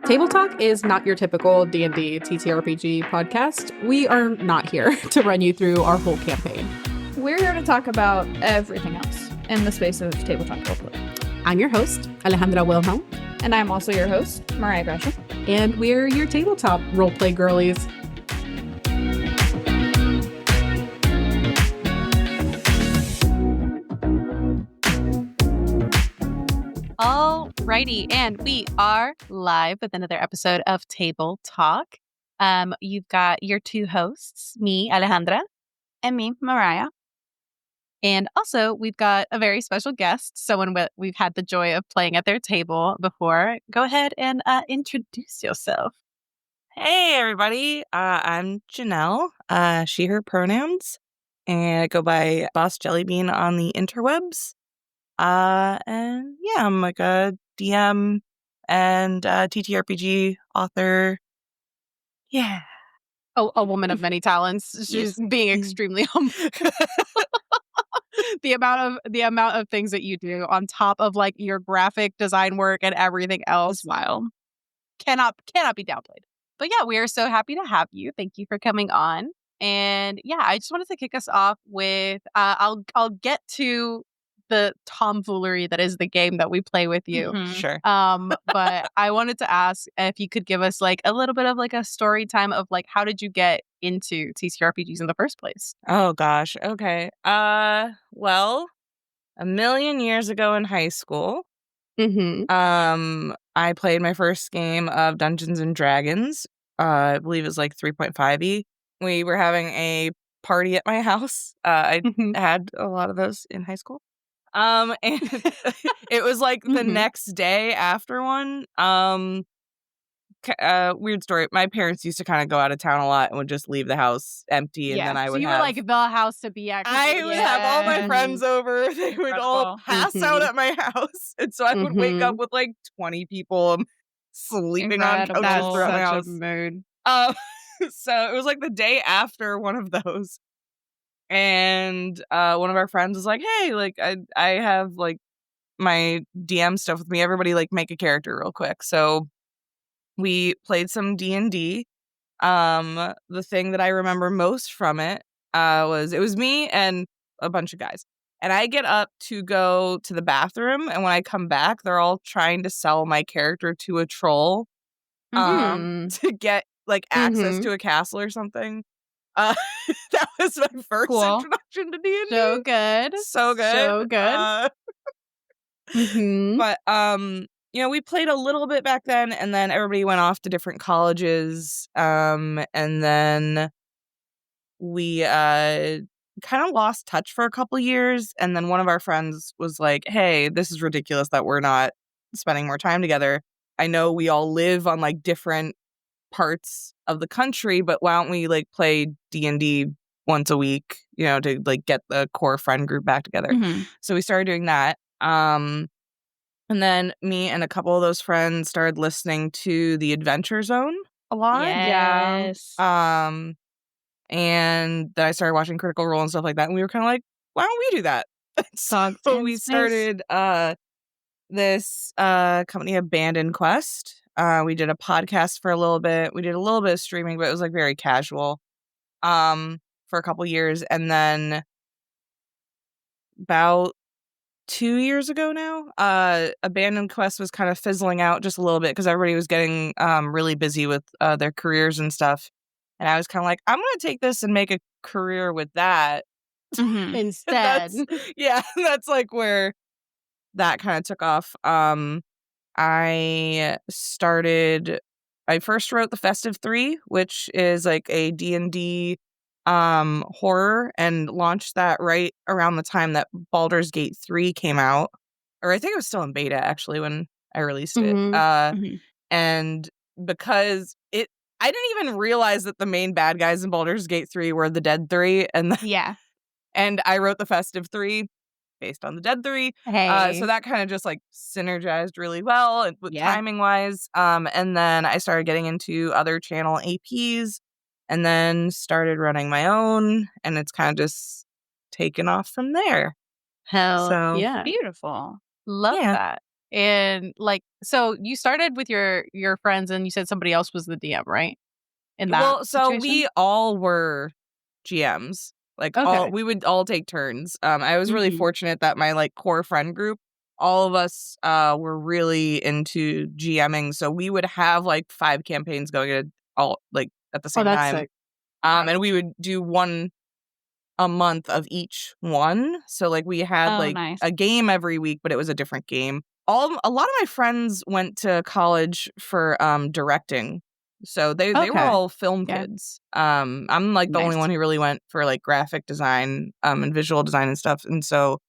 Table Talk is not your typical D&D ttrpg podcast. We are not here to run you through our whole campaign. We're here to talk about everything else in the space of tabletop roleplay. I'm your host, Alejandra Wilhelm. And I'm also your host, Mariah Gresham. And we're your tabletop roleplay girlies. Alrighty, and we are live with another episode of Table Talk. You've got your two hosts, me, Alejandra. And me, Mariah. And also, we've got a very special guest, someone we've had the joy of playing at their table before. Go ahead and introduce yourself. Hey, everybody. I'm Jenel, she, her pronouns, and I go by Boss Jellybean on the interwebs. And yeah, I'm like a DM and ttrpg author. Yeah. A woman of many talents. She's being extremely humble. The amount of things that you do on top of like your graphic design work and everything else, wild. Cannot be downplayed. But yeah, we are so happy to have you. Thank you for coming on. And yeah, I just wanted to kick us off with I'll get to the tomfoolery that is the game that we play with you. Mm-hmm. Sure. But I wanted to ask if you could give us like a little bit of like a story time of like how did you get into TTRPGs in the first place? Oh gosh. Okay. Well, a million years ago in high school, I played my first game of Dungeons and Dragons. I believe it was like 3.5e. We were having a party at my house. I had a lot of those in high school. And it was like the next day after one. Weird story. My parents used to kind of go out of town a lot and would just leave the house empty, and then I would you were like the house to be actually. I would have all my friends over. They would all pass out at my house, and so I would wake up with like 20 people sleeping on couches throughout my house. Mood. So it was like the day after one of those. And one of our friends was like, hey, like I have like my DM stuff with me. Everybody like make a character real quick. So we played some D&D. The thing that I remember most from it was me and a bunch of guys. And I get up to go to the bathroom, and when I come back, they're all trying to sell my character to a troll to get like access to a castle or something. That was my first introduction to D&D. So good. But you know, we played a little bit back then, and then everybody went off to different colleges. And then we kind of lost touch for a couple years, and then one of our friends was like, hey, this is ridiculous that we're not spending more time together. I know we all live on like different parts of the country, but why don't we like play D&D once a week, you know, to like get the core friend group back together. So we started doing that. And then me and a couple of those friends started listening to the Adventure Zone a lot. Yes. And then I started watching Critical Role and stuff like that, and we were kind of like, why don't we do that? So we started this company, Abandoned Quest. We did a podcast for a little bit. We did a little bit of streaming, but it was like very casual for a couple years. And then about 2 years ago now, Abandoned Quest was kind of fizzling out just a little bit because everybody was getting really busy with their careers and stuff. And I was kind of like, I'm going to take this and make a career with that instead. That's like where that kind of took off. I first wrote the Festive 3, which is like a D&D horror, and launched that right around the time that Baldur's Gate 3 came out. Or I think it was still in beta actually when I released it. And because I didn't even realize that the main bad guys in Baldur's Gate 3 were the Dead 3, and and I wrote the Festive 3 based on the Dead 3. So that kind of just like synergized really well and with timing wise. And then I started getting into other channel APs, and then started running my own, and it's kind of just taken off from there. Beautiful. Love that. And like, so you started with your friends, and you said somebody else was the DM, right? In that Well, so situation? we all were GMs. Like Okay. we would all take turns. I was really Mhm. fortunate that my like core friend group, all of us were really into GMing. So we would have like 5 campaigns going at all like at the Oh, same that's time. sick. And we would do one a month of each one. So like we had like nice. a game every week, but it was a different game. A lot of my friends went to college for directing. So they were Okay. all film Yeah. kids. I'm like the only Nice. one who really went for like graphic design and visual design and stuff. And so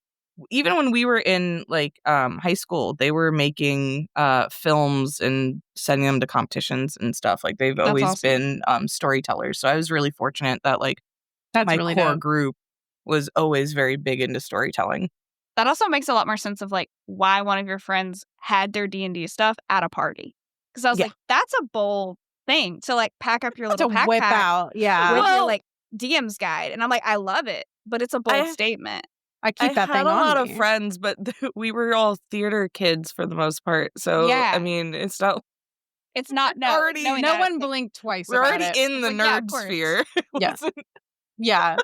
even when we were in like high school, they were making films and sending them to competitions and stuff. Like they've always awesome. been storytellers. So I was really fortunate that like That's my really core dope. group was always very big into storytelling. That also makes a lot more sense of like why one of your friends had their D&D stuff at a party. Because I was Yeah. like, that's a bold thing to like pack up your To little whip backpack out. Yeah. with your Well- like DM's guide. And I'm like, I love it, but it's a bold statement. I keep I that had thing a on lot me. of friends, but we were all theater kids for the most part. So Yeah. I mean, it's not. It's not no. Already- knowing No that, one like, blinked twice We're about already it. in the Like, yeah, of nerd course. sphere. Yeah. Yeah.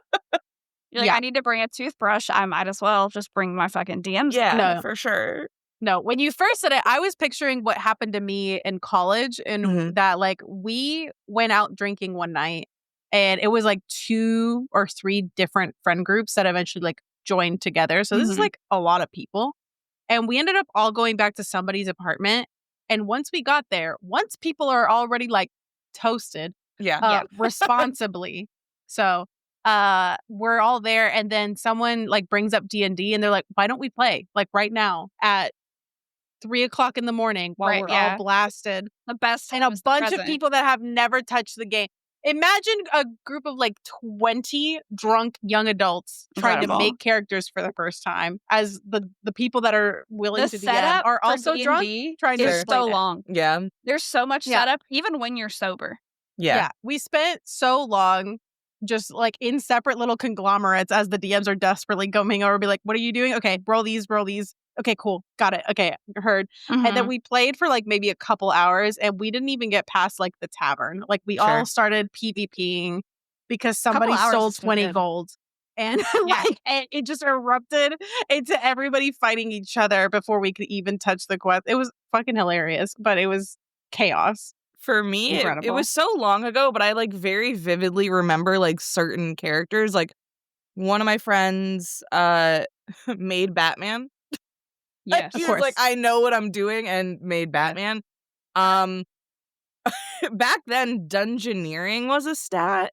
You're like, Yeah. I need to bring a toothbrush. I might as well just bring my fucking DM's Yeah, guide. No. for sure. No, when you first said it, I was picturing what happened to me in college, and Mhm. that like we went out drinking one night, and it was like 2 or 3 different friend groups that eventually like joined together. So this is Mhm. like a lot of people. And we ended up all going back to somebody's apartment. And once we got there, once people are already like toasted Yeah. responsibly. So we're all there, and then someone like brings up D&D, and they're like, why don't we play like right now at 3:00 in the morning while Right, we're yeah. all blasted, The best and a time is the bunch of present. people that have never touched the game. Imagine a group of like 20 drunk young adults trying to Incredible. make characters for the first time, as the people that are willing The to DM setup are for also drunk D&D trying to is explain so it. long. Yeah. There's so much Yeah. setup, even when you're sober. Yeah. We spent so long just like in separate little conglomerates as the DMs are desperately coming over, be like, what are you doing? Okay, roll these. Okay, cool. Got it. Okay, heard. And then we played for like maybe a couple hours, and we didn't even get past like the tavern. Like we Sure. all started PvPing because somebody hours stole is still 20 good. gold. And Yeah. like it just erupted into everybody fighting each other before we could even touch the quest. It was fucking hilarious, but it was chaos. For me, it Incredible. was so long ago, but I like very vividly remember like certain characters. Like one of my friends made Batman. Yes. Of He was course. like, I know what I'm doing, and made Batman. Back then, dungeoneering was a stat.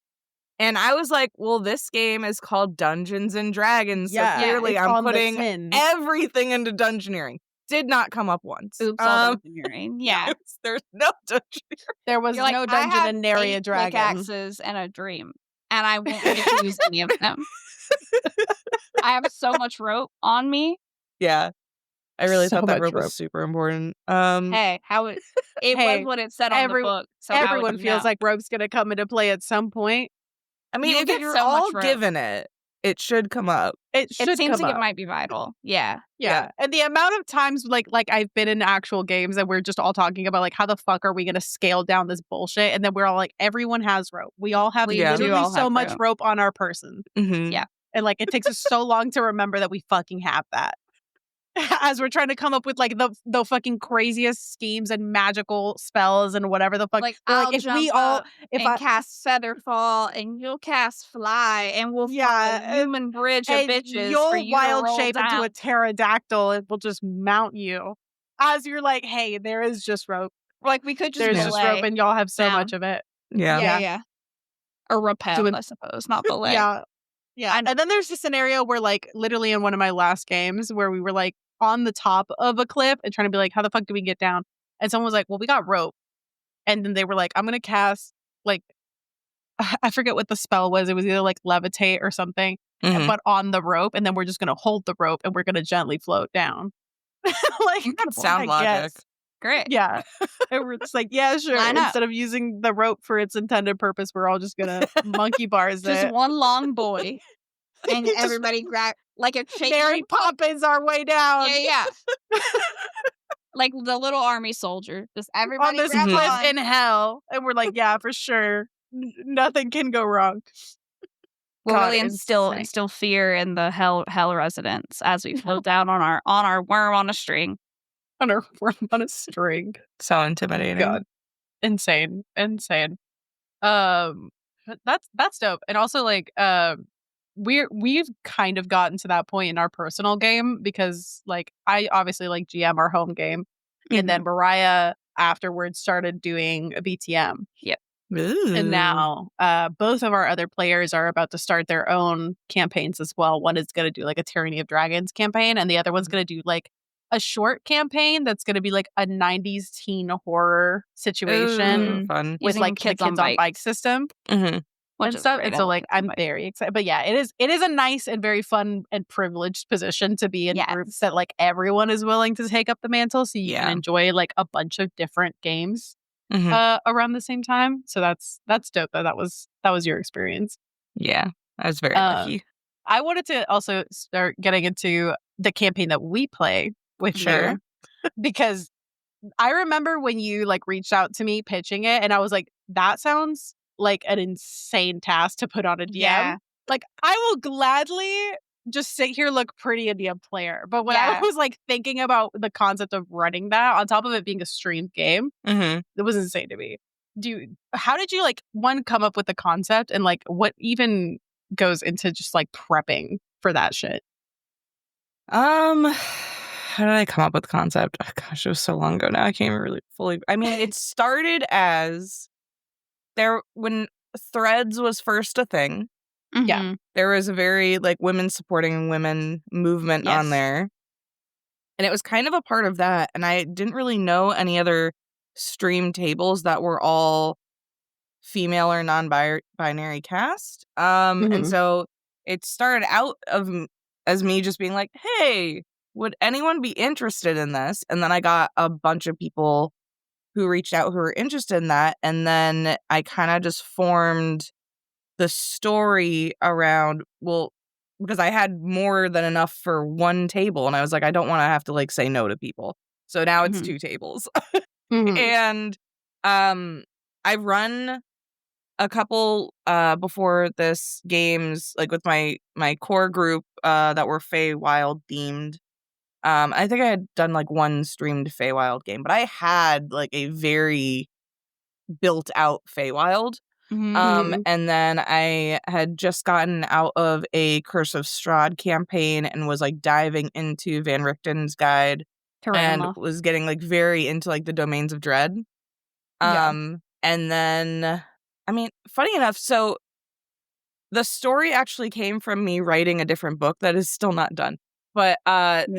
And I was like, well, this game is called Dungeons and Dragons. Yeah, so clearly it's I'm on the putting tin. everything into dungeoneering. Did not come up once. Oops, all dungeoneering. Yeah. There's no dungeoneering. There was You're like, no I dungeon have and nary a 8 dragon. pickaxes and a dream, and I won't get to use any of them. I have so much rope on me. Yeah. I really So thought that much rope rope. was super important. Hey, how it Hey, was what it said on the book. So how would everyone you feels know? like rope's gonna come into play at some point. I mean, You'll if get you're so much all rope. given it, it should come up. It should It seems come like up. it might be vital. Yeah. Yeah. And the amount of times like I've been in actual games and we're just all talking about like how the fuck are we gonna scale down this bullshit? And then we're all like, everyone has rope. We all have We do literally all so have much rope. rope on our person. Mm-hmm. Yeah. And like it takes us so long to remember that we fucking have that. As we're trying to come up with like the fucking craziest schemes and magical spells and whatever the fuck. Like We're I'll if jump we all up if and I cast Featherfall, and you'll cast Fly, and we'll Yeah, form a human bridge of and bitches you'll for you wild to roll shape down. into a pterodactyl and we'll just mount you. As you're like, hey, there is just rope. Like we could just There's belay. just rope and y'all have so down. much of it. Yeah. Yeah. Or repel, Doing- I suppose, not belay. Yeah. Yeah. And then there's a scenario where like literally in one of my last games where we were like on the top of a cliff and trying to be like, how the fuck do we get down? And someone was like, well, we got rope. And then they were like, I'm going to cast like, I forget what the spell was. It was either like levitate or something, Mhm. but on the rope. And then we're just going to hold the rope and we're going to gently float down. Like, Sound I logic. guess. Great. Yeah. And we're just like, yeah, sure. Line up. Instead of using the rope for its intended purpose, we're all just going to monkey bars Just it. one long boy. And Just everybody grab like a chain. Mary Poppins our way down. Yeah. like the little army soldier. Just On everybody this grab cliff on. in hell. And we're like, yeah, for sure. Nothing can go wrong. We'll God, really insane. instill fear in the hell residents as we float down on our worm on a string. On a string. So intimidating. God. Insane. That's dope. And also like we've kind of gotten to that point in our personal game because like I obviously like GM our home game, and then Mariah afterwards started doing a BTM. Yep. Ooh. And now both of our other players are about to start their own campaigns as well. One is going to do like a Tyranny of Dragons campaign, and the other one's going to do like a short campaign that's going to be like a 90s teen horror situation Ooh, fun. with Using like the kids on bike system Mm-hmm. and stuff. And so like I'm very excited. But yeah, it is a nice and very fun and privileged position to be in groups that like everyone is willing to take up the mantle so you can enjoy like a bunch of different games around the same time. So that's dope that was your experience. Yeah. I was very lucky. I wanted to also start getting into the campaign that we play with you because I remember when you like reached out to me pitching it, and I was like, that sounds like an insane task to put on a DM. Yeah. Like, I will gladly just sit here, look pretty a DM player. But when I was like thinking about the concept of running that on top of it being a streamed game, it was insane to me. How did you like come up with the concept, and like what even goes into just like prepping for that shit? How did I come up with the concept? Oh, gosh, it was so long ago now. I can't even really fully. I mean, it started as when Threads was first a thing. Yeah. There was a very like women supporting women movement on there. And it was kind of a part of that. And I didn't really know any other stream tables that were all female or non-binary cast. And so it started out as me just being like, hey, would anyone be interested in this? And then I got a bunch of people who reached out who were interested in that. And then I kind of just formed the story around, because I had more than enough for one table. And I was like, I don't want to have to like say no to people. So now it's 2 tables. And I've run a couple before this games, like with my core group that were Feywild themed. I think I had done like one streamed Feywild game, but I had like a very built out Feywild. And then I had just gotten out of a Curse of Strahd campaign and was like diving into Van Richten's guide and was getting like very into like the Domains of Dread. And then, I mean, funny enough, so the story actually came from me writing a different book that is still not done. But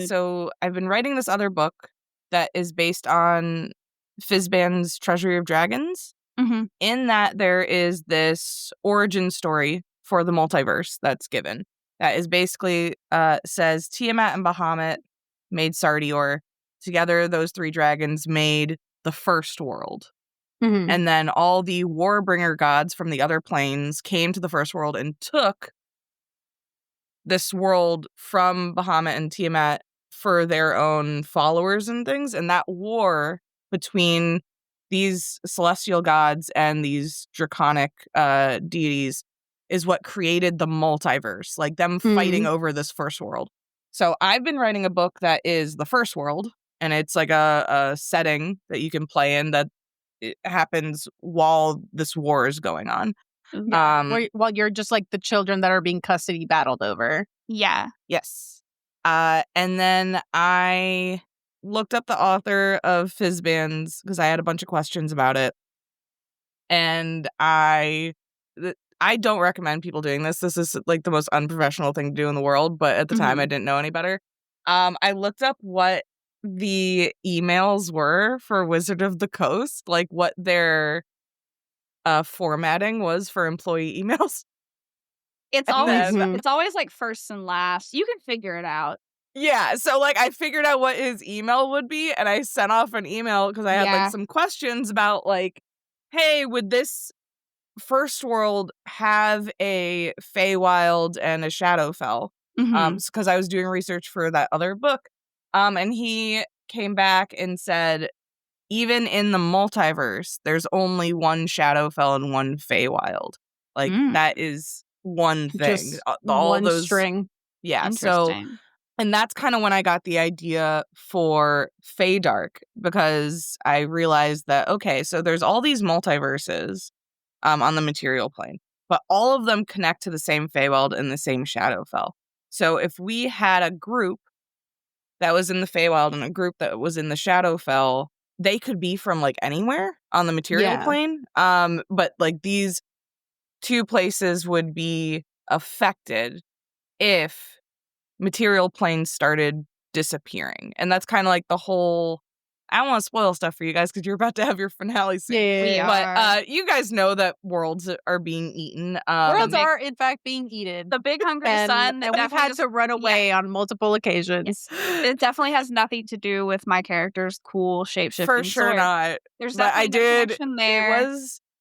so I've been writing this other book that is based on Fizban's Treasury of Dragons. In that, there is this origin story for the multiverse that's given. That is basically says Tiamat and Bahamut made Sardior. Together, those 3 dragons made the first world. And then all the Warbringer gods from the other planes came to the first world and took this world from Bahamut and Tiamat for their own followers and things. And that war between these celestial gods and these draconic deities is what created the multiverse, like them fighting over this first world. So I've been writing a book that is the first world, and it's like a setting that you can play in that it happens while this war is going on. While you're just like the children that are being custody battled over. Yeah. Yes. And then I looked up the author of Fizban's because I had a bunch of questions about it. And I don't recommend people doing this. This is like the most unprofessional thing to do in the world. But at the time, I didn't know any better. I looked up what the emails were for Wizard of the Coast, like what their formatting was for employee emails. It's always like first and last. You can figure it out. Yeah, so like I figured out what his email would be, and I sent off an email because I had like some questions about like, hey, would this first world have a Feywild and a Shadowfell? Because I was doing research for that other book. And he came back and said, even in the multiverse, there's only one Shadowfell and one Feywild. Like, that is one thing. Just All one those string. Yeah, so Interesting. and that's kind of when I got the idea for Feydark, because I realized that, okay, so there's all these multiverses on the material plane, but all of them connect to the same Feywild and the same Shadowfell. So if we had a group that was in the Feywild and a group that was in the Shadowfell, they could be from like anywhere on the material plane. But like these two places would be affected if material planes started disappearing. And that's kind of like the whole, I don't want to spoil stuff for you guys because you're about to have your finale soon. We are. But you guys know that worlds are being eaten. Worlds are, in fact, being eaten. The big hungry sun. And we've had to run away on multiple occasions. It definitely has nothing to do with my character's cool shapeshifting For sure sword. not. There's But I definitely no did. connection there.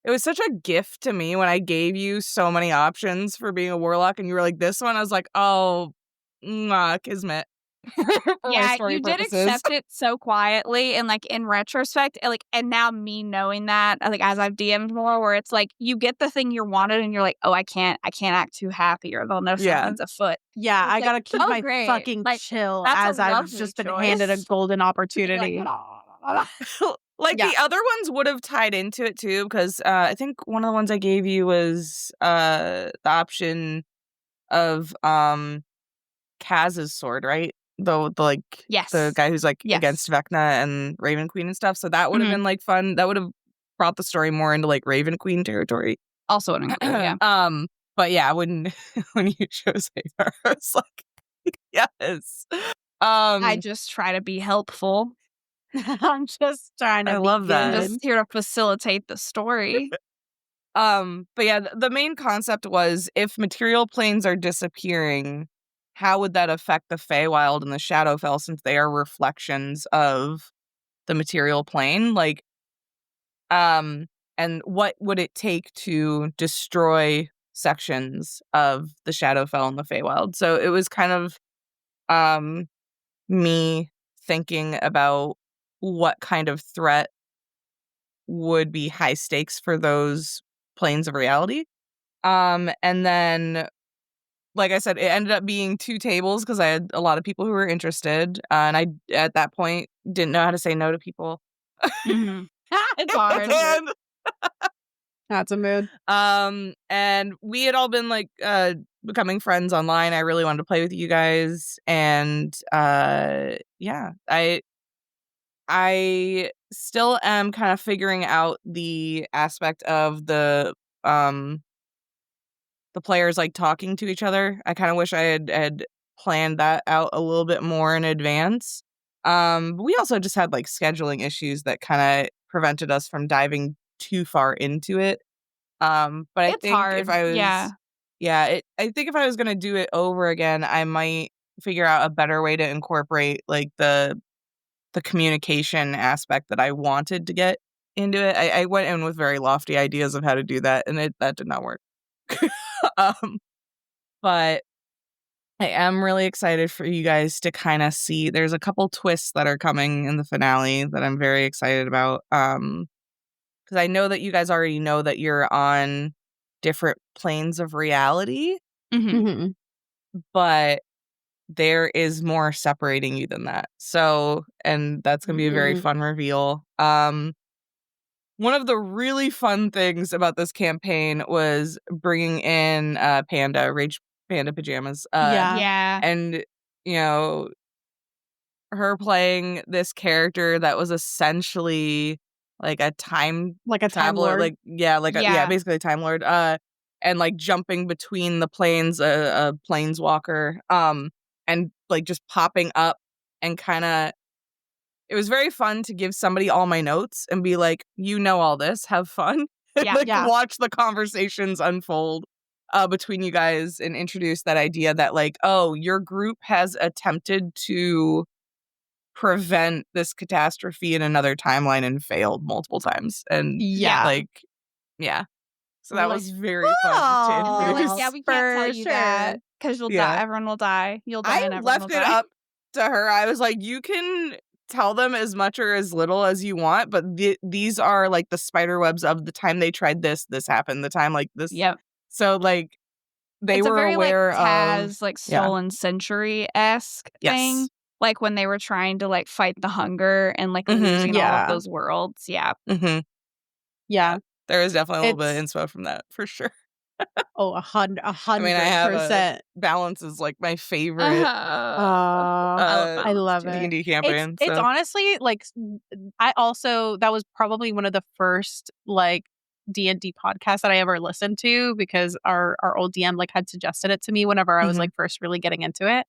It was such a gift to me when I gave you so many options for being a warlock, and you were like, this one. I was like, oh, kismet. Yeah, you did accept it so quietly, and like in retrospect, and now me knowing that, like as I've DM'd more, where it's like you get the thing you wanted, and you're like, oh, I can't act too happy, or they'll know something's afoot. Yeah, I like, gotta keep my fucking chill as I've just been handed a golden opportunity. The other ones would have tied into it too, because I think one of the ones I gave you was the option of Kaz's sword, right? The guy who's against Vecna and Raven Queen and stuff. So that would have been like fun. That would have brought the story more into like Raven Queen territory. Also an include, yeah. But yeah, when you chose Hagar, I was like, yes. I just try to be helpful. I'm just trying to. I love that. I'm just here to facilitate the story. But yeah, the main concept was if material planes are disappearing, how would that affect the Feywild and the Shadowfell, since they are reflections of the material plane? And what would it take to destroy sections of the Shadowfell and the Feywild? So it was kind of me thinking about what kind of threat would be high stakes for those planes of reality. And then, like I said, it ended up being 2 tables because I had a lot of people who were interested. And I, at that point, didn't know how to say no to people. Mm-hmm. It's hard. That's a mood. And we had all been becoming friends online. I really wanted to play with you guys. And yeah, I still am kind of figuring out the aspect of the players talking to each other. I kind of wish I had planned that out a little bit more in advance. But we also just had scheduling issues that kind of prevented us from diving too far into it. But I think hard. if I was I think if I was gonna do it over again, I might figure out a better way to incorporate the communication aspect that I wanted to get into it. I went in with very lofty ideas of how to do that, and that did not work. But I am really excited for you guys to kind of see. There's a couple twists that are coming in the finale that I'm very excited about. Because I know that you guys already know that you're on different planes of reality, Mm-hmm. but there is more separating you than that. So, and that's going to be a very fun reveal. One of the really fun things about this campaign was bringing in Rage Panda Pajamas. Yeah. And, her playing this character that was essentially a time lord. basically a time lord. And jumping between the planes, a planeswalker. And just popping up and kind of, it was very fun to give somebody all my notes and be like, all this, have fun. And watch the conversations unfold between you guys and introduce that idea that your group has attempted to prevent this catastrophe in another timeline and failed multiple times. And so that was very fun to introduce. We can't tell you that because you'll die. Everyone will die. You'll die. I left it up to her. I was like, you can tell them as much or as little as you want, but these are like the spider webs of the time they tried this happened, the time like this. Yep. So like they it's were a very aware like Taz, of like Stolen Century-esque thing. Yes. Like when they were trying to like fight the hunger and like Mhm. losing all Yeah. of those worlds. Yeah. Mm-hmm. Yeah. There is definitely a little bit of It's- inspo from that for sure. Oh, 100%. I mean, I have Balance is like my favorite I love it. D&D campaign. It's honestly like I also that was probably one of the first like D&D podcasts that I ever listened to because our old DM like had suggested it to me whenever I was like first really getting into it.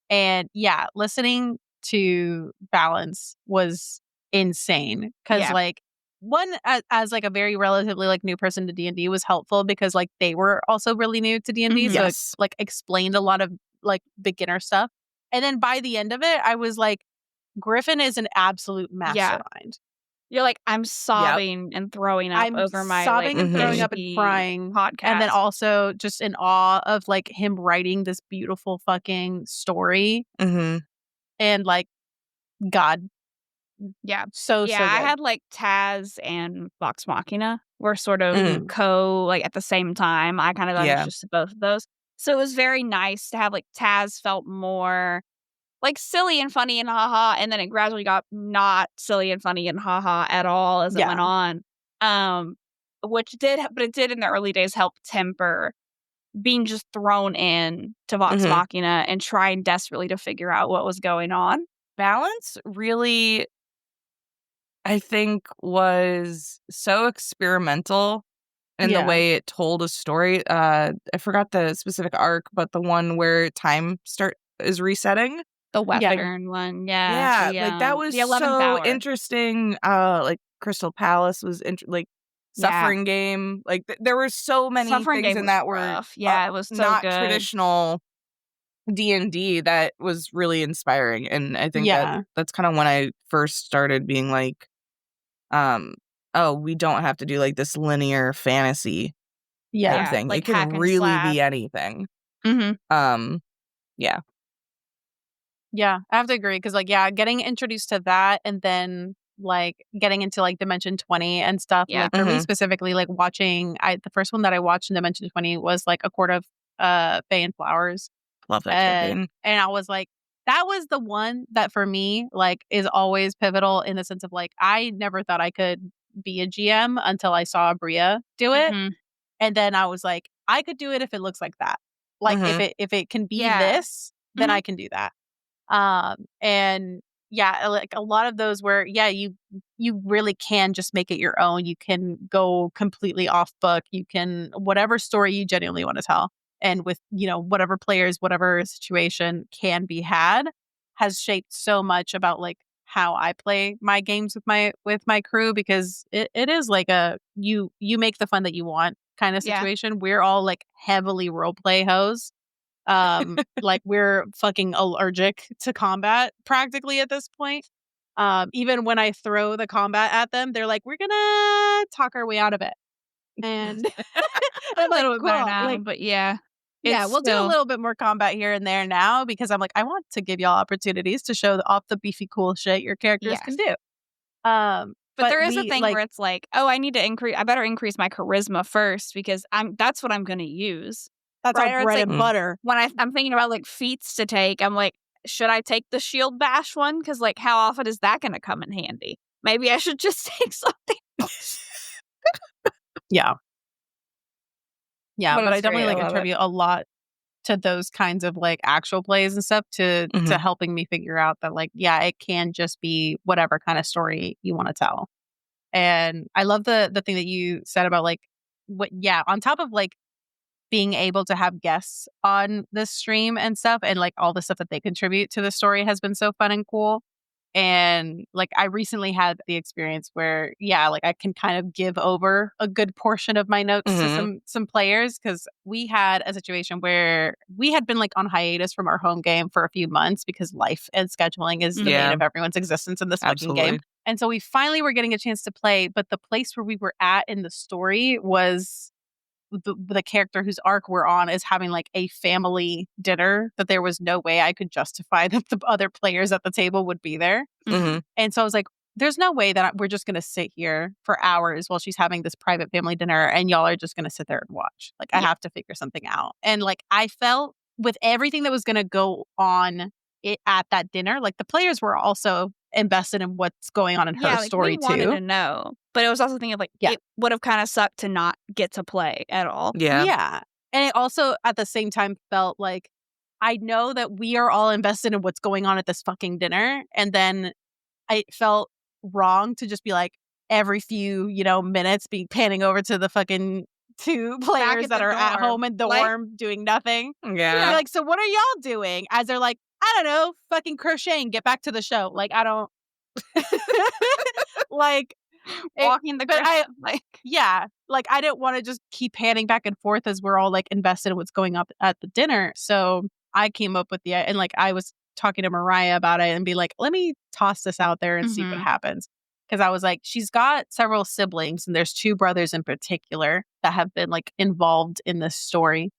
And yeah, listening to Balance was insane because like one as like a very relatively like new person to D&D was helpful because like they were also really new to D&D, so it like explained a lot of like beginner stuff. And then by the end of it, I was like, Griffin is an absolute mastermind. You're like, I'm sobbing and throwing up over my sobbing like, and throwing up and crying podcast, and then also just in awe of like him writing this beautiful fucking story. And like, God. Yeah. So yeah, good. I had like Taz and Vox Machina were sort of co like at the same time. I kind of got introduced to both of those. So it was very nice to have like Taz felt more like silly and funny and haha, and then it gradually got not silly and funny and haha at all as it went on. Which did, but it did in the early days help temper being just thrown in to Vox Machina and trying desperately to figure out what was going on. Balance really, I think, was so experimental in the way it told a story. I forgot the specific arc, but the one where time is resetting. The Western one, Yeah, like that was the 11th so hour. Interesting. Like Crystal Palace was like Suffering Game. Like there were so many Suffering things Game in that was were rough. Yeah, it was so not good. traditional D&D that was really inspiring, and I think that's kind of when I first started being like, oh, we don't have to do like this linear fantasy type thing. Like it can really be anything. Yeah, I have to agree because like getting introduced to that and then like getting into like Dimension 20 and stuff. Like for me specifically, like watching the first one that I watched in Dimension 20 was like A Court of Fae and Flowers. Love that campaign. And I was like, that was the one that for me like is always pivotal in the sense of like I never thought I could be a GM until I saw Bria do it. And then I was like, I could do it if it looks like that. Like if it can be this, then I can do that. And yeah, like a lot of those where you really can just make it your own. You can go completely off book. You can whatever story you genuinely want to tell. And with, whatever players, whatever situation can be had has shaped so much about like how I play my games with my crew, because it is like a you make the fun that you want kind of situation. We're all like heavily role play hoes. Like we're fucking allergic to combat practically at this point. Even when I throw the combat at them, they're like, we're gonna talk our way out of it. And I'm like, cool. Now, but we'll do a little bit more combat here and there now because I'm like, I want to give y'all opportunities to show off the beefy cool shit your characters can do. But there is a thing where it's like, oh, I better increase my charisma first because that's what I'm going to use. That's our bread and butter. When I'm thinking about like feats to take, I'm like, should I take the shield bash one? Because like, how often is that going to come in handy? Maybe I should just take something else. Yeah, but I definitely like attribute a lot to those kinds of like actual plays and stuff to helping me figure out that like, it can just be whatever kind of story you want to tell. And I love the thing that you said about like on top of like being able to have guests on this stream and stuff and like all the stuff that they contribute to the story has been so fun and cool. And like I recently had the experience where like I can kind of give over a good portion of my notes to some players, because we had a situation where we had been like on hiatus from our home game for a few months because life and scheduling is the bane of everyone's existence in this fucking game. And so we finally were getting a chance to play, but the place where we were at in the story was the character whose arc we're on is having like a family dinner, that there was no way I could justify that the other players at the table would be there. Mm-hmm. And so I was like, there's no way that we're just going to sit here for hours while she's having this private family dinner and y'all are just going to sit there and watch. Like, I have to figure something out. And like, I felt with everything that was going to go on at that dinner, like the players were also invested in what's going on in her story we wanted to know. But it was also thinking of like, it would have kind of sucked to not get to play at all. Yeah. Yeah. And it also at the same time felt like, I know that we are all invested in what's going on at this fucking dinner. And then I felt wrong to just be like every few, minutes be panning over to the fucking two players that are at home in the dorm doing nothing. Yeah. Like, so what are y'all doing? As they're like, I don't know, fucking crocheting, get back to the show. Like, I don't like walking the ground. Like I didn't want to just keep panning back and forth as we're all like invested in what's going up at the dinner. So I came up with and like I was talking to Mariah about it and be like, let me toss this out there and see what happens. Because I was like, she's got several siblings and there's 2 brothers in particular that have been like involved in this story.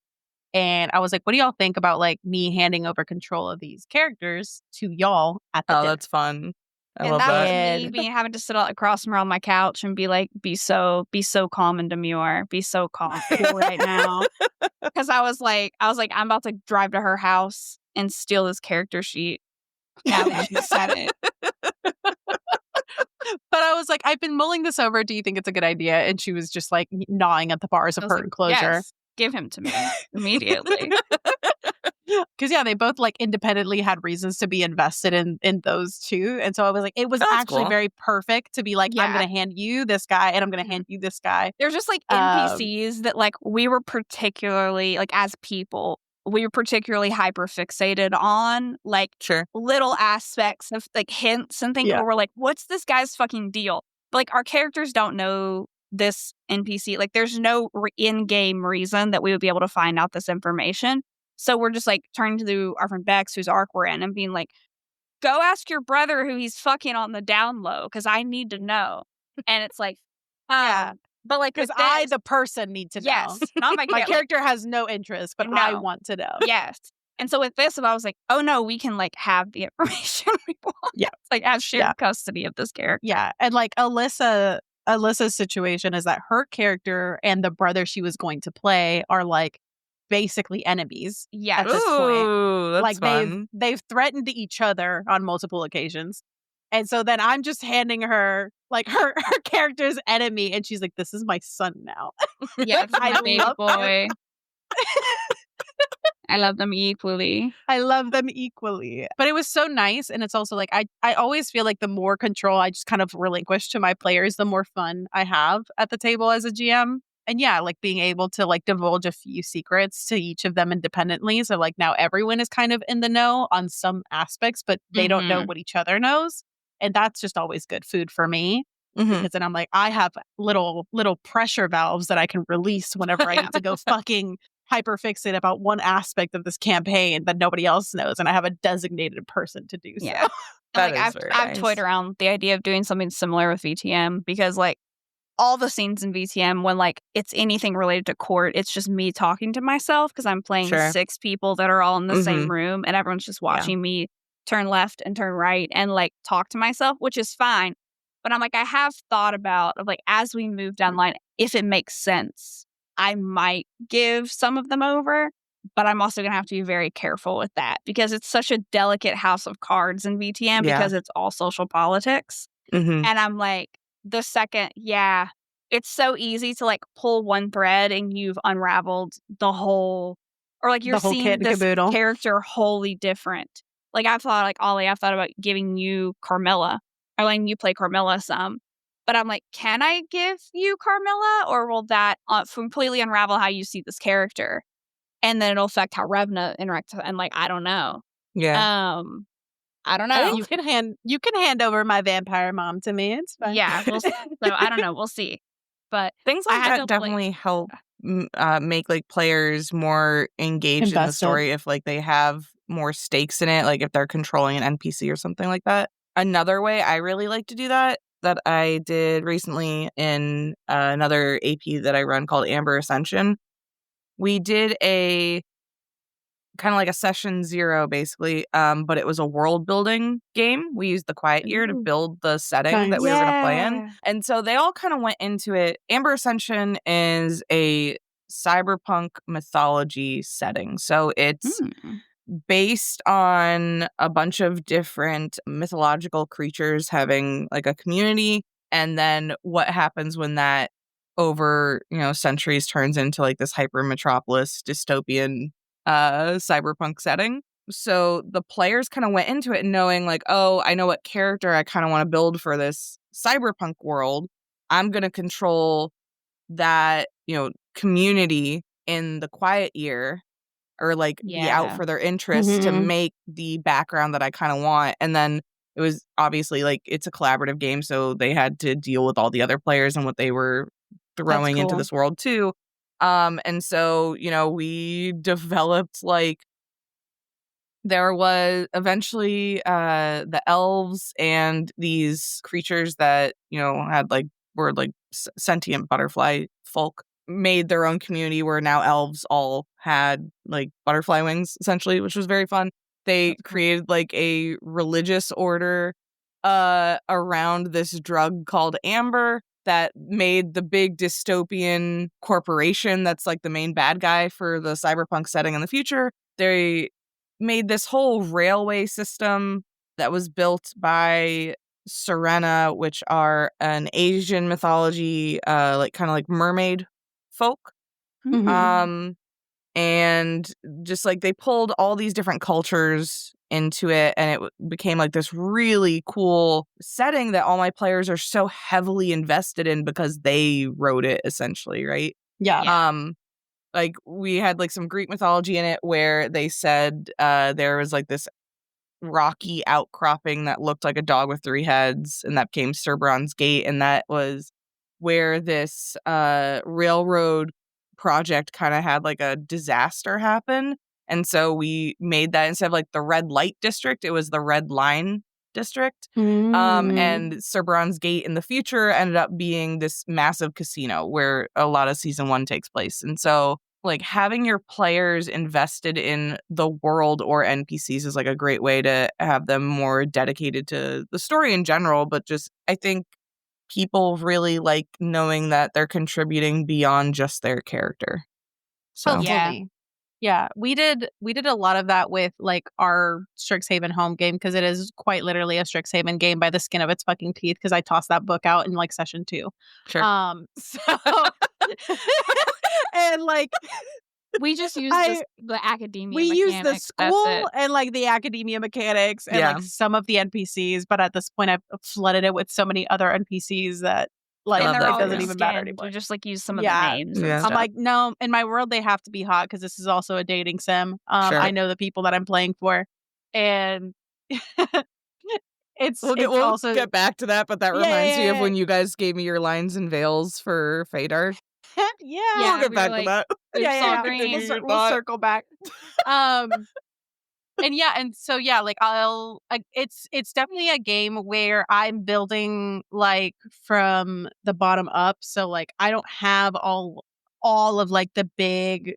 And I was like, what do y'all think about like me handing over control of these characters to y'all at the dinner? That's fun. I and love that was me having to sit across from her on my couch and be like, be so calm and demure, be so calm right now. Because I was like, I'm about to drive to her house and steal this character sheet. Now that you said it. But I was like, I've been mulling this over. Do you think it's a good idea? And she was just like gnawing at the bars of her enclosure. Yes, give him to me immediately. Because they both like independently had reasons to be invested in those 2. And so I was like, it was actually very perfect to be like, I'm going to hand you this guy and I'm going to hand you this guy. There's just like NPCs that like we were particularly like as people, we were particularly hyper fixated on like little aspects of like hints and things where we're like, what's this guy's fucking deal? But like our characters don't know this NPC. Like there's no in-game reason that we would be able to find out this information. So we're just like turning to our friend Bex, whose arc we're in, and being like, go ask your brother who he's fucking on the down low because I need to know. And it's like, but like, because I, the person, need to know. Yes, not my character has no interest, but I want to know. Yes. And so with this, I was like, oh no, we can like have the information we want. Yeah. It's like have shared custody of this character. Yeah. And like Alyssa's situation is that her character and the brother she was going to play are like basically enemies at this point. That's like fun. they've threatened each other on multiple occasions. And so then I'm just handing her like her character's enemy and she's like, this is my son now. Yes, I baby boy. I love them equally. But it was so nice. And it's also like, I always feel like the more control I just kind of relinquish to my players, the more fun I have at the table as a GM. And like being able to like divulge a few secrets to each of them independently. So like now everyone is kind of in the know on some aspects, but they don't know what each other knows. And that's just always good food for me. Because then I'm like, I have little pressure valves that I can release whenever I need to go fucking hyperfixate about one aspect of this campaign that nobody else knows. And I have a designated person to do so. Yeah. I've toyed around the idea of doing something similar with VTM because like all the scenes in VTM when like it's anything related to court, it's just me talking to myself because I'm playing 6 people that are all in the same room and everyone's just watching me turn left and turn right and like talk to myself, which is fine. But I'm like, I have thought about like as we move down the line, if it makes sense, I might give some of them over. But I'm also going to have to be very careful with that because it's such a delicate house of cards in VTM because it's all social politics. And I'm like, the second, it's so easy to like pull one thread and you've unraveled the whole, or like you're seeing this character wholly different. Like I've thought about giving you Carmilla or letting you play Carmilla some. But I'm like, can I give you Carmilla or will that completely unravel how you see this character? And then it'll affect how Revna interacts. And like, I don't know. Yeah. I don't know. You can hand over my vampire mom to me. It's fine. Yeah. We'll see. So I don't know. We'll see. But things like that definitely help make like players more engaged in the story if like they have more stakes in it, like if they're controlling an NPC or something like that. Another way I really like to do that that I did recently in another AP that I run called Amber Ascension. We did a kind of like a session 0, basically, but it was a world building game. We used the Quiet Year to build the setting that we were going to play in. And so they all kind of went into it. Amber Ascension is a cyberpunk mythology setting. So it's based on a bunch of different mythological creatures having like a community, and then what happens when that over centuries turns into like this hyper metropolis dystopian cyberpunk setting. So the players kind of went into it knowing like, oh, I know what character I kind of want to build for this cyberpunk world. I'm going to control that community in the Quiet Year, or like be out for their interests to make the background that I kind of want. And then it was obviously like it's a collaborative game, so they had to deal with all the other players and what they were throwing into this world too. And so, we developed like there was eventually the elves and these creatures that, had like were like sentient butterfly folk made their own community where now elves all had like butterfly wings essentially, which was very fun. They created like a religious order around this drug called Amber that made the big dystopian corporation that's like the main bad guy for the cyberpunk setting in the future. They made this whole railway system that was built by Serena, which are an Asian mythology, like kind of like mermaid folk. And just like they pulled all these different cultures into it, and it became like this really cool setting that all my players are so heavily invested in because they wrote it essentially, right? Yeah. Like we had like some Greek mythology in it where they said there was like this rocky outcropping that looked like a dog with 3 heads, and that became Cerbron's Gate, and that was where this railroad project kind of had like a disaster happen. And so we made that instead of like the red light district, it was the red line district. And Cerbron's Gate in the future ended up being this massive casino where a lot of season 1 takes place. And so like having your players invested in the world or NPCs is like a great way to have them more dedicated to the story in general. But just, I think people really like knowing that they're contributing beyond just their character. So Yeah, we did a lot of that with like our Strixhaven home game, because it is quite literally a Strixhaven game by the skin of its fucking teeth, because I tossed that book out in like session 2. Sure. So and like we just used the academia we mechanics. used the school and like the academia mechanics and like some of the NPCs, but at this point I've flooded it with so many other NPCs that like it doesn't even matter anymore. You just like use some of the names. I'm like, no, in my world they have to be hot because this is also a dating sim. I know the people that I'm playing for, and we'll also get back to that. But that reminds me of when you guys gave me your lines and veils for Fadar. We'll get back to that. We'll circle back. And so like it's definitely a game where I'm building like from the bottom up. So like I don't have all of like the big,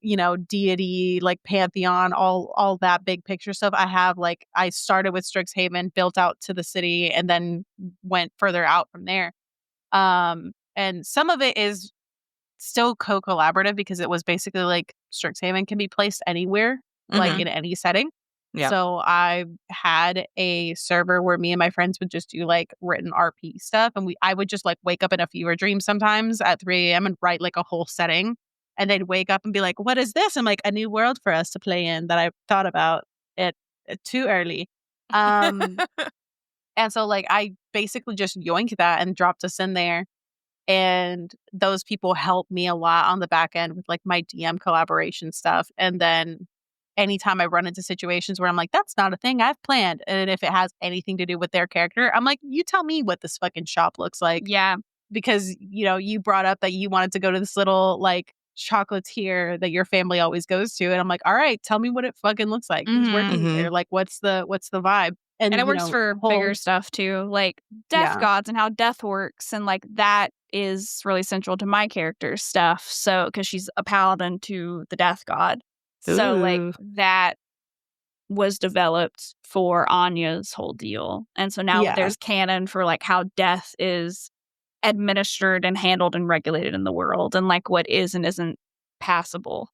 deity, like pantheon, all that big picture stuff. I have like I started with Strixhaven, built out to the city, and then went further out from there. And some of it is still co-collaborative because it was basically like Strixhaven can be placed anywhere, like in any setting. Yeah. So I had a server where me and my friends would just do like written RP stuff, and I would just like wake up in a fever dream sometimes at 3 a.m. and write like a whole setting, and they'd wake up and be like, "What is this?" I'm like, "A new world for us to play in that I thought about it too early." And so like I basically just yoinked that and dropped us in there. And those people helped me a lot on the back end with like my DM collaboration stuff. And then anytime I run into situations where I'm like, that's not a thing I've planned, and if it has anything to do with their character, I'm like, you tell me what this fucking shop looks like. Yeah. Because, you brought up that you wanted to go to this little like chocolatier that your family always goes to. And I'm like, all right, tell me what it fucking looks like. Who's working here? Like, what's the vibe? And it works for bigger stuff too, like death gods and how death works. And like that is really central to my character's stuff. So, because she's a paladin to the death god. So like that was developed for Anya's whole deal. And so now there's canon for like how death is administered and handled and regulated in the world, and like what is and isn't passable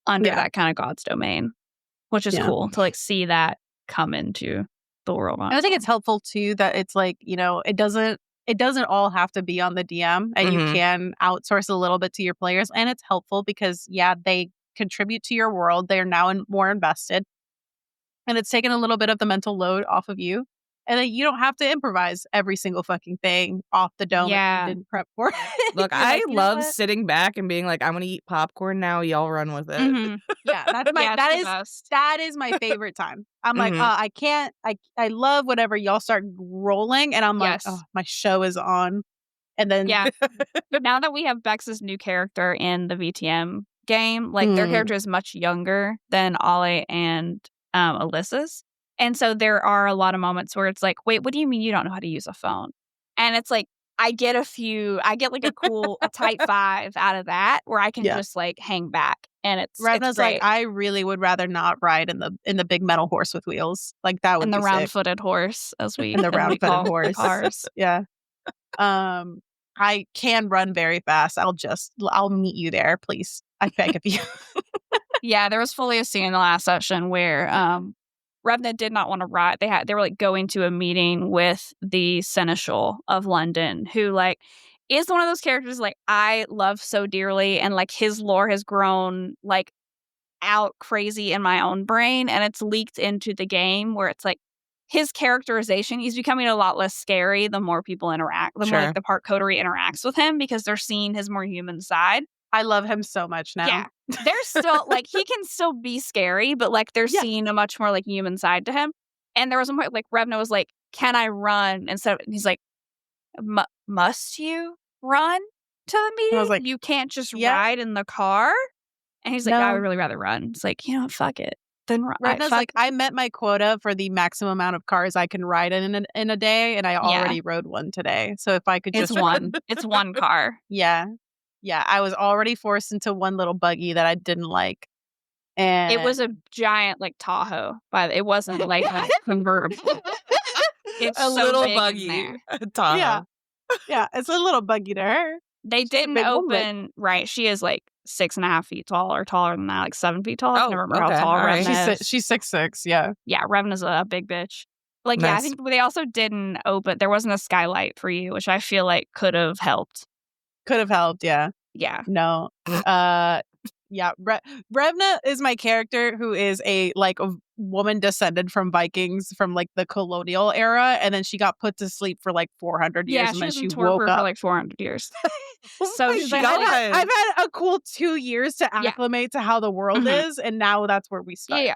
under that kind of god's domain, which is cool to like see that come into the world. And I think it's helpful too that it's like, you know, it doesn't all have to be on the DM, and you can outsource a little bit to your players, and it's helpful because they contribute to your world. They're now more invested, and it's taken a little bit of the mental load off of you. And then you don't have to improvise every single fucking thing off the dome that you didn't prep for. Look, I love sitting back and being like, I'm going to eat popcorn now. Y'all run with it. Yeah, that is my favorite time. I'm like, I love whenever y'all start rolling and I'm like, oh, my show is on. And then now that we have Bex's new character in the VTM game, like their character is much younger than Ollie and Alyssa's. And so there are a lot of moments where it's like, wait, what do you mean you don't know how to use a phone? And it's like, I get like a cool, a type 5 out of that where I can just like hang back. And it's like, I really would rather not ride in the big metal horse with wheels. Like that would be the round-footed horse, as we and the round-footed horse. Cars. Yeah. I can run very fast. I'll meet you there, please. I beg of you. Yeah, there was fully a scene in the last session where Revna did not want to ride. They were like going to a meeting with the Seneschal of London, who like is one of those characters like I love so dearly, and like his lore has grown like out crazy in my own brain, and it's leaked into the game where it's like his characterization, he's becoming a lot less scary the more people interact, the more like the part coterie interacts with him because they're seeing his more human side. I love him so much now. Yeah. They're still, like, he can still be scary, but, like, they're seeing a much more, like, human side to him. And there was one point, like, Revna was like, can I run? And he's like, must you run to the meeting? I was like, you can't just ride in the car? And he's like, no, I would really rather run. It's like, you know, fuck it. Then run. Revna's like, I met my quota for the maximum amount of cars I can ride in a day, and I already rode one today. So if I could just one. It's one car. Yeah. Yeah, I was already forced into one little buggy that I didn't like. And it was a giant, like, Tahoe. But it wasn't, like, a convertible. It's a little buggy. Tahoe. Yeah. Yeah, it's a little buggy to her. They didn't open, right, she is, like, 6.5 feet tall or taller than that, like 7 feet tall. I can never remember how tall Revna is. She's 6'6", yeah. Yeah, Revna's a big bitch. Like, I think they also didn't open, there wasn't a skylight for you, which I feel like could have helped. Could have helped, yeah. Yeah. No. Yeah. Revna is my character who is a woman descended from Vikings from like the colonial era, and then she got put to sleep for like 400 years, and then she woke up for like 400 years. So I've had a cool 2 years to acclimate to how the world is, and now that's where we start. Yeah.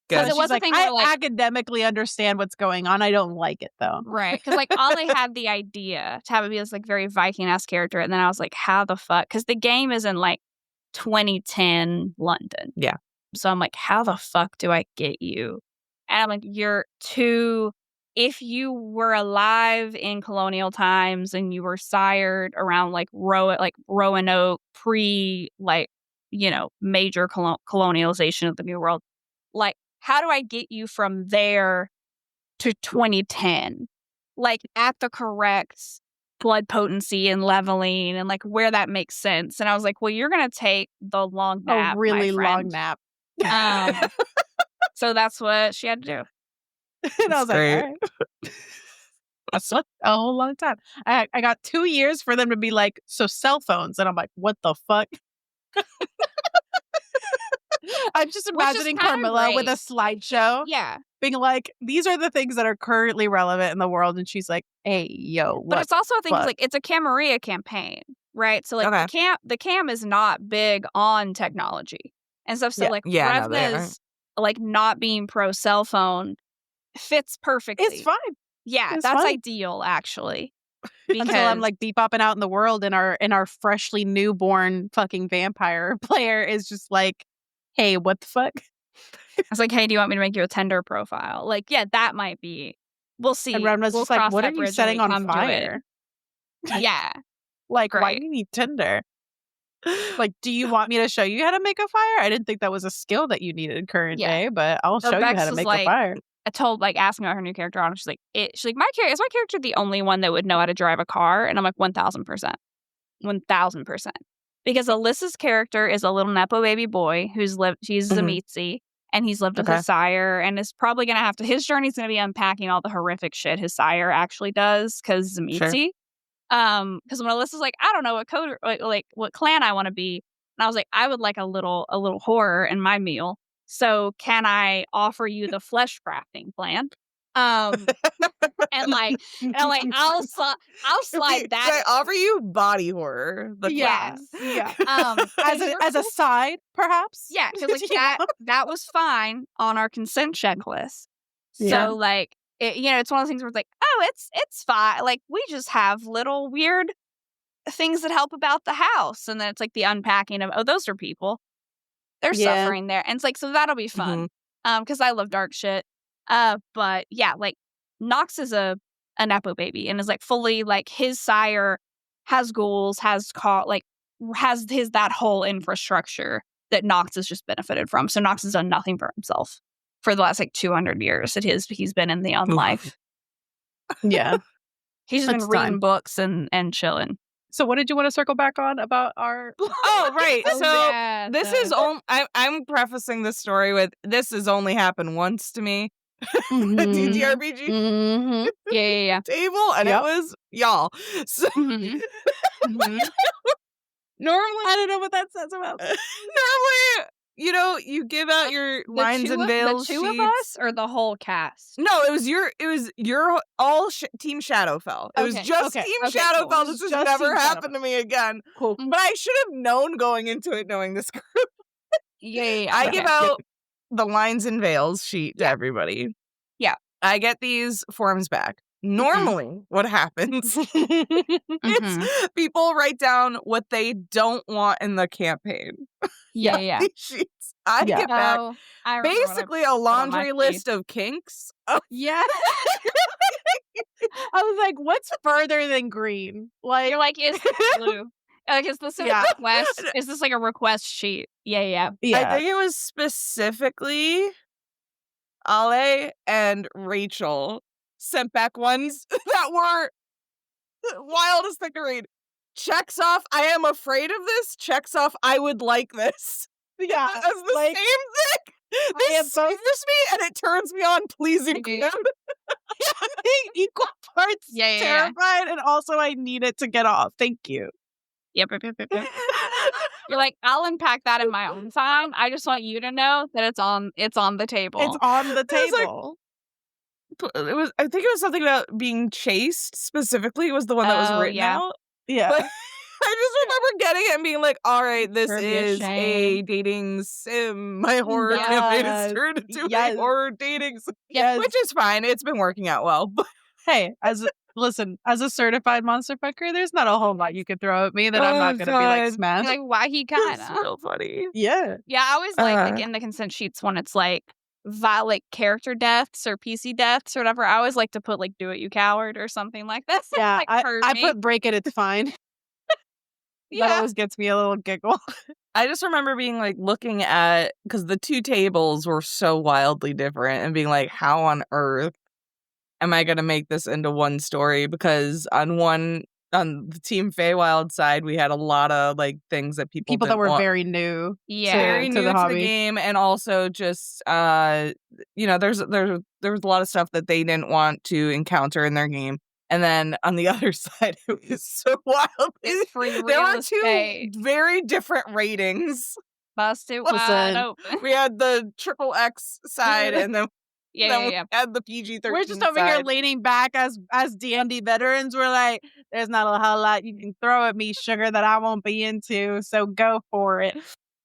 Because it was like, I academically understand what's going on. I don't like it though. Right. Because like Ollie had the idea to have it be this like very Viking-esque character. And then I was like, how the fuck? Because the game is in like 2010 London. Yeah. So I'm like, how the fuck do I get you? And I'm like, you're too... If you were alive in colonial times and you were sired around like Roanoke pre like, you know, major colonialization of the New World, like, how do I get you from there to 2010? Like, at the correct blood potency and leveling and, like, where that makes sense. And I was like, well, you're going to take the long nap, a really long nap. So that's what she had to do. And I was like, all right. That's a whole long time. I got 2 years for them to be like, so cell phones. And I'm like, what the fuck? I'm just imagining Carmilla with a slideshow. Yeah. Being like, these are the things that are currently relevant in the world. And she's like, hey, yo, But it's also a thing, like, it's a Camarilla campaign, right? So, like, the cam is not big on technology and stuff. So, like, Revna's, like, not being pro cell phone fits perfectly. It's fine. Yeah, that's ideal, actually. Until I'm like bebopping out in the world and our freshly newborn fucking vampire player is just like, hey, what the fuck? was like, hey, do you want me to make you a Tinder profile? Like, yeah, that might be. We'll see. And Remna's we'll just like, cross what that are you bridge when setting we on come to fire? it. Yeah. Like, why Right. do you need Tinder? Like, do you want me to show you how to make a fire? I didn't think that was a skill that you needed current day, but I'll show you Bex how to was make like, a fire. I told, like, asking about her new character on, she's like, is my character the only one that would know how to drive a car? And I'm like, 1,000%. 1,000%. Because Alyssa's character is a little Nepo baby boy she's a Mitzi, and he's lived with his sire, and is probably going to have to, his journey's going to be unpacking all the horrific shit his sire actually does, because he's a Mitzi. Because when Alyssa's like, I don't know what code, like what clan I want to be, and I was like, I would like a little horror in my meal. So can I offer you the flesh crafting plan? And I'm like, I'll slide that. Can I offer you body horror? Yes. Yeah. As a side, perhaps. Yeah, because like that was fine on our consent checklist. Yeah. So like, it's one of those things where it's like, oh, it's fine. Like, we just have little weird things that help about the house, and then it's like the unpacking of, oh, those are people. They're suffering there, and it's like, so that'll be fun. Because I love dark shit. But yeah, like Nox is a Nepo baby and is like fully like his sire has ghouls, has that whole infrastructure that Nox has just benefited from. So Nox has done nothing for himself for the last like 200 years that he's been in the unlife. Yeah. He's just been reading books and chilling. So what did you want to circle back on about our... Oh, right. This is only... I'm prefacing this story with, this has only happened once to me. TTRPG. Yeah. Table, and it was y'all. So, Mm-hmm. normally... I don't know what that says about... normally... you give out your lines and veils the two sheets. of us or the whole cast? No, it was your all Team Shadowfell. It was just Team Shadowfell. Cool. This has never happened to me again. Cool. But I should have known going into it, knowing this group. Yeah. I give out the lines and veils sheet to everybody. Yeah. I get these forms back. Normally, what happens is people write down what they don't want in the campain. Yeah. These sheets. I get back basically a laundry list of kinks. Oh, yeah. I was like, what's further than green? Like, you're like, is this blue? Like, is this a request? Is this like a request sheet? Yeah. I think it was specifically Ale and Rachel sent back ones that were the wildest thing to read. Checks off, I am afraid of this. Checks off, I would like this. Yeah. As the same thing. This scares me and it turns me on. Please include. Equal parts terrified and also I need it to get off. Thank you. Yep. You're like, I'll unpack that in my own time. I just want you to know that it's on the table. It's on the table. I think it was something about being chased specifically was the one that was written out. Yeah. But I just remember getting it and being like, all right, this is a dating sim. My horror campaign is turned into a horror dating sim. Which is fine. It's been working out well. But hey, as a certified monster fucker, there's not a whole lot you could throw at me that I'm not going to be like smashed. Like, why he kind of. So funny. Yeah. Yeah, I always like in the consent sheets when it's like character deaths or PC deaths or whatever. I always like to put like "do it, you coward" or something like that. Yeah, like, I put "break it, it's fine." That always gets me a little giggle. I just remember being like looking at, because the two tables were so wildly different, and being like, how on earth am I going to make this into one story? Because on the Team Feywild side, we had a lot of like things that people that were very new, very new to the game, and also just there was a lot of stuff that they didn't want to encounter in their game. And then on the other side, it was so wild. There were two very different ratings. Busted wide open. We had the triple X side, and then we had the PG-13. We're just over here leaning back as D&D veterans. We're like, there's not a whole lot you can throw at me, sugar, that I won't be into. So go for it.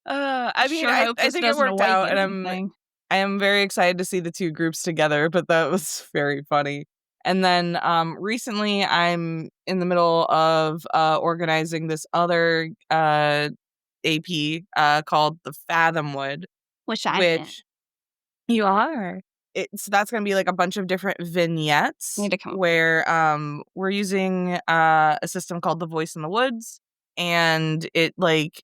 I think it worked out, and I am very excited to see the two groups together. But that was very funny. And then recently, I'm in the middle of organizing this other AP called the Fathomwood, which You are. So that's going to be like a bunch of different vignettes Need to come up. where we're using a system called the Voice in the Woods, and it like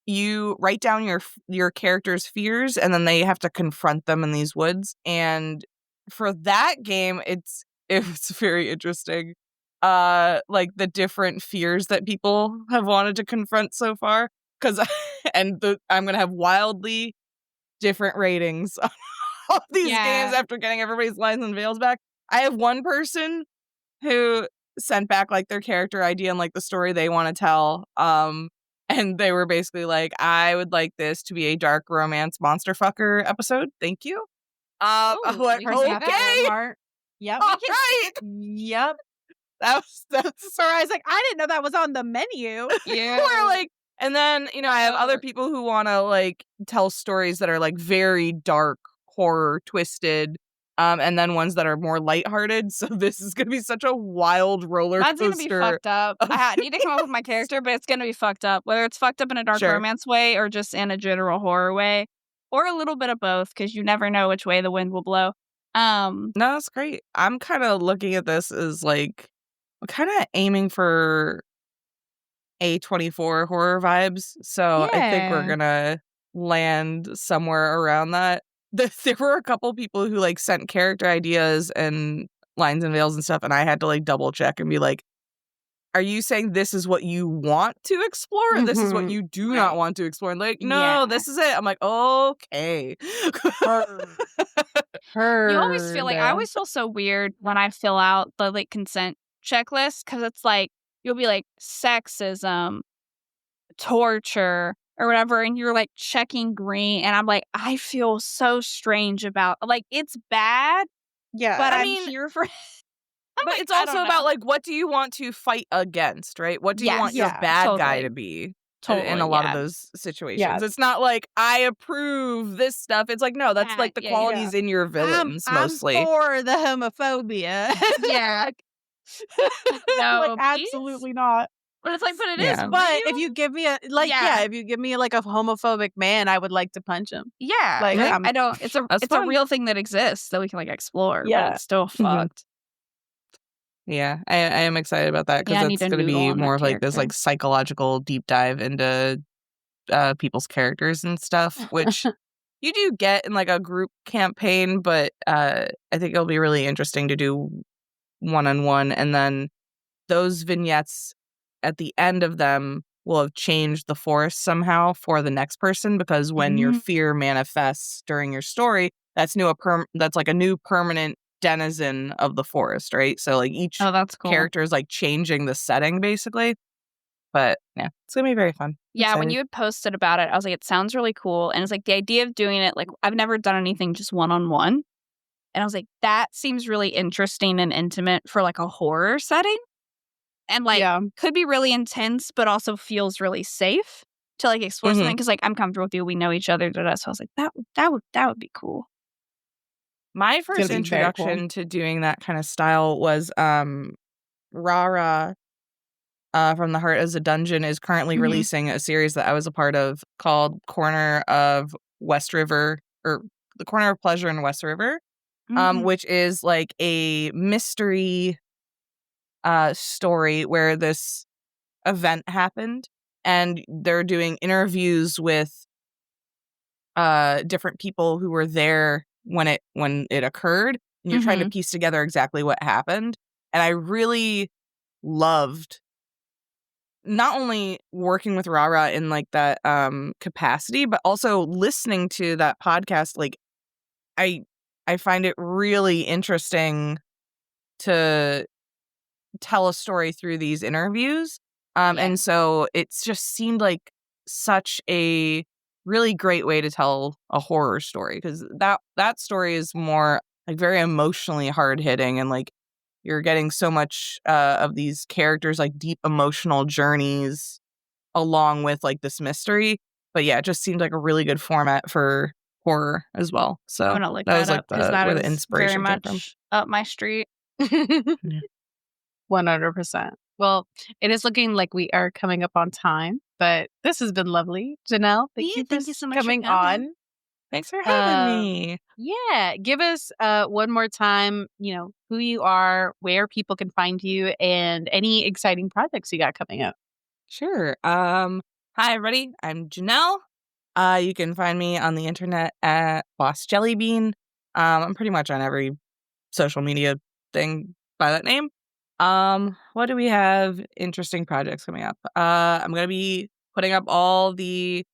you write down your character's fears and then they have to confront them in these woods. And for that game, it was very interesting. Like the different fears that people have wanted to confront so far, because I'm gonna have wildly different ratings on all these games after getting everybody's lines and veils back. I have one person who sent back like their character idea and like the story they want to tell. And they were basically like, I would like this to be a dark romance monster fucker episode. Thank you. I'm like, okay. Yep. All right. Yep. That's So I was like, I didn't know that was on the menu. Yeah. Or like, and then, I have other people who want to like tell stories that are like very dark, horror, twisted, and then ones that are more lighthearted. So this is going to be such a wild roller coaster. That's going to be fucked up. I need to come up with my character, but it's going to be fucked up. Whether it's fucked up in a dark romance way or just in a general horror way, or a little bit of both, because you never know which way the wind will blow. No, that's great. I'm kind of looking at this as like, I'm kind of aiming for A24 horror vibes. So I think we're going to land somewhere around that. There were a couple people who like sent character ideas and lines and veils and stuff, and I had to like double check and be like, are you saying this is what you want to explore? Or this is what you do not want to explore? And like, no, this is it. I'm like, okay. You always feel like, I always feel so weird when I fill out the like consent checklist, because it's like, you'll be like sexism, torture, or whatever, and you're like checking green, and I'm like, I feel so strange about, like, it's bad, but I'm here for but like, it's also about like, what do you want to fight against, right? What do you want your bad guy to be in a lot of those situations? It's not like, I approve this stuff. It's like, no, that's like the qualities in your villains mostly. I'm for the homophobia. No, like, absolutely not. But it's like, but it is. But if you give me if you give me like a homophobic man, I would like to punch him. Yeah, like I don't. It's a real thing that exists that we can like explore. Yeah, but it's still fucked. Yeah, I am excited about that, because it's going to be more of like this like psychological deep dive into people's characters and stuff, which you do get in like a group campaign, but I think it'll be really interesting to do one-on-one, and then those vignettes at the end of them will have changed the forest somehow for the next person, because when your fear manifests during your story, that's like a new permanent denizen of the forest, right? So like each that's cool. character is like changing the setting basically. But yeah, it's gonna be very fun. Yeah, when you had posted about it, I was like, it sounds really cool. And it's like the idea of doing it, like, I've never done anything just one-on-one. And I was like, that seems really interesting and intimate for like a horror setting. And like, could be really intense, but also feels really safe to like explore something. Because like, I'm comfortable with you, we know each other. So I was like, that would be cool. My first introduction to doing that kind of style was Rara from The Heart as a Dungeon is currently releasing a series that I was a part of called Corner of West River, or The Corner of Pleasure in West River, which is like a mystery story where this event happened, and they're doing interviews with different people who were there when it occurred, and you're trying to piece together exactly what happened. And I really loved not only working with Rara in like that capacity, but also listening to that podcast. Like I find it really interesting to tell a story through these interviews. And so it's just seemed like such a really great way to tell a horror story, because that story is more like very emotionally hard hitting, and like you're getting so much of these characters like deep emotional journeys along with like this mystery. But yeah, it just seemed like a really good format for horror as well. So I'm gonna look that was like where the inspiration very much came from. Up my street. 100%. Well, it is looking like we are coming up on time, but this has been lovely. Janelle, thank you so much coming on. Thanks for having me. Yeah. Give us one more time, who you are, where people can find you, and any exciting projects you got coming up. Sure. Hi, everybody. I'm Jenel. You can find me on the internet at Boss Jellybean. I'm pretty much on every social media thing by that name. What do we have interesting projects coming up? I'm going to be putting up all the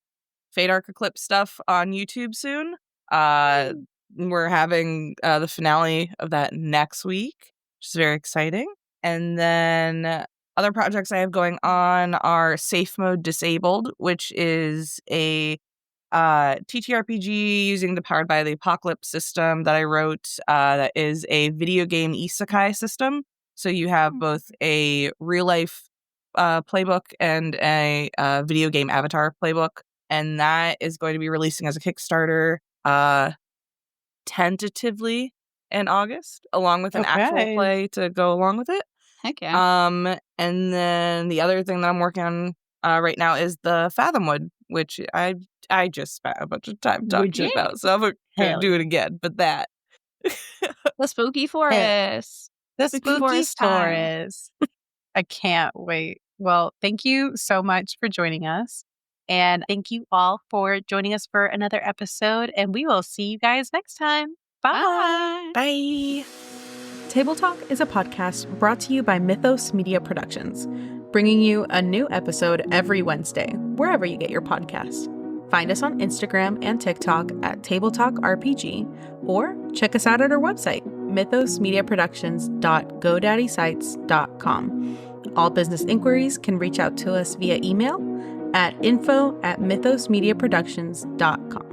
Fate Arc Eclipse stuff on YouTube soon. We're having the finale of that next week, which is very exciting. And then other projects I have going on are Safe Mode Disabled, which is a ttrpg using the Powered by the Apocalypse system that I wrote. That is a video game isekai system. So you have both a real life playbook and a video game avatar playbook. And that is going to be releasing as a Kickstarter tentatively in August, along with an actual play to go along with it. Heck yeah. And then the other thing that I'm working on right now is the Fathomwood, which I just spent a bunch of time talking about, so I'm going to do it again. But that. The Spooky Forest. The Spooky Forest. I can't wait. Well, thank you so much for joining us. And thank you all for joining us for another episode. And we will see you guys next time. Bye. Bye. Table Talk is a podcast brought to you by Mythos Media Productions, bringing you a new episode every Wednesday, wherever you get your podcasts. Find us on Instagram and TikTok at TableTalkRPG, or check us out at our website, mythosmediaproductions.godaddysites.com. All business inquiries can reach out to us via email at info@mythosmediaproductions.com.